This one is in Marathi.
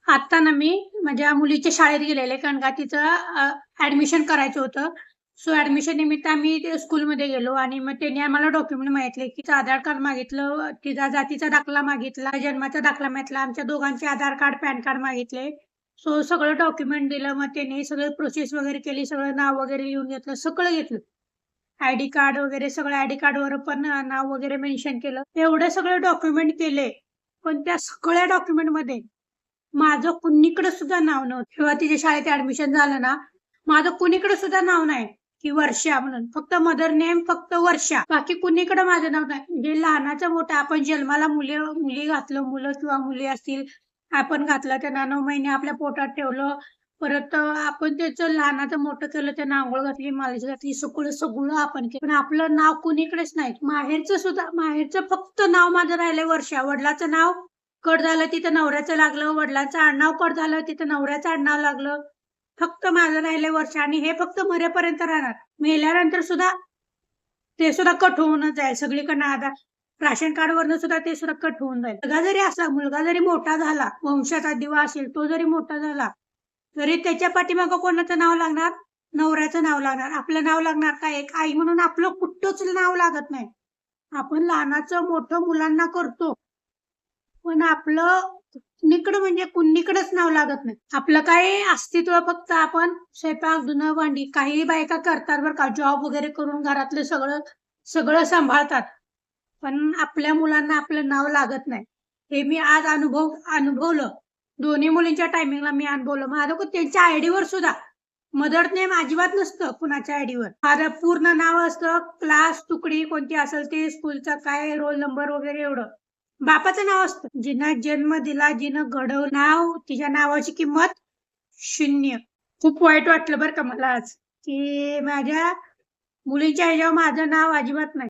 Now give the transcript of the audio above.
आता ना मी माझ्या मुलीच्या शाळेत गेलेले कारण का तिचं ऍडमिशन करायचं होतं. सो ऍडमिशन निमित्त आम्ही स्कूलमध्ये गेलो आणि मग त्यांनी आम्हाला डॉक्युमेंट मागितले की आधार कार्ड मागितलं, तिचा जातीचा दाखला मागितला, जन्माचा दाखला मागितला, आमच्या दोघांचे आधार कार्ड, पॅन कार्ड मागितले. सो सगळं डॉक्युमेंट दिलं. मग त्यांनी सगळं प्रोसेस वगैरे केली, सगळं नाव वगैरे लिहून घेतलं, सगळं घेतलं. आयडी कार्ड वगैरे सगळं आयडी कार्डवर पण नाव वगैरे मेन्शन केलं. एवढे सगळे डॉक्युमेंट केले. पण त्या सगळ्या डॉक्युमेंटमध्ये माझं कुणीकडे सुद्धा नाव नव्हतं. जेव्हा तिच्या शाळेत ऍडमिशन झालं ना, माझं कुणीकडे सुद्धा नाव नाही की वर्षा म्हणून. फक्त मदर नेम, फक्त वर्षा. बाकी कुणीकडे माझं नाव नाही. म्हणजे लहानाचं मोठं आपण जन्माला मुली घातलं, मुलं किंवा मुली असतील, आपण घातलं, त्यांना 9 महिने आपल्या पोटात ठेवलं. परत आपण त्याचं लहानाचं मोठं केलं, त्यांना अंघोळ घातली, मालिश घातली, सगळं सगळं आपण केलं. पण आपलं नाव कुणीकडेच नाही. माहेरचं फक्त नाव माझं राहिलंय वर्षा. वडिलाचं नाव कट झालं तिथं नवऱ्याचं लागलं, वडिलांचं आडनाव कट झालं तिथं नवऱ्याचं आडनाव लागलं. फक्त माझं राहिलंय वर्ष आणि हे फक्त मरेपर्यंत राहणार. मेल्यानंतर सुद्धा ते सुद्धा कट होऊनच जाईल सगळीकडनं. आता राशन कार्ड वरनं सुद्धा ते सुद्धा कट होऊन जाईल. मुलगा जरी मोठा झाला, वंशाचा दिवा असेल, तो जरी मोठा झाला तरी त्याच्या पाठीमागं कोणाचं नाव लागणार? नवऱ्याचं नाव लागणार. आपलं नाव लागणार का? एक आई म्हणून आपलं कुठंच नाव लागत नाही. आपण लहानाचं मोठं मुलांना करतो, पण आपलं कुणीकडं म्हणजे कुणीकडेच नाव लागत नाही. आपलं काय अस्तित्व फक्त आपण स्वयंपाक, धुणं, भांडी. काही बायका करतात बरं का, जॉब वगैरे करून घरातलं सगळं सगळं सांभाळतात. पण आपल्या मुलांना आपलं नाव लागत नाही. हे मी आज अनुभवलं. दोन्ही मुलींच्या टायमिंगला मी अनुभवलं. माझं त्यांच्या आयडीवर सुद्धा मदर नेम अजिबात नसतं कुणाच्या आयडीवर. माझं पूर्ण नाव असतं, क्लास, तुकडी कोणती असेल ते, स्कूलचा काय रोल नंबर वगैरे एवढं. बापाचं नाव असतं. जिनं जन्म दिला, जिनं घडवलं नाव, तिच्या नावाची किंमत 0. खूप वाईट वाटलं बरं का मला आज, की माझ्या मुलीच्या ह्याच्यावर माझं नाव अजिबात नाही.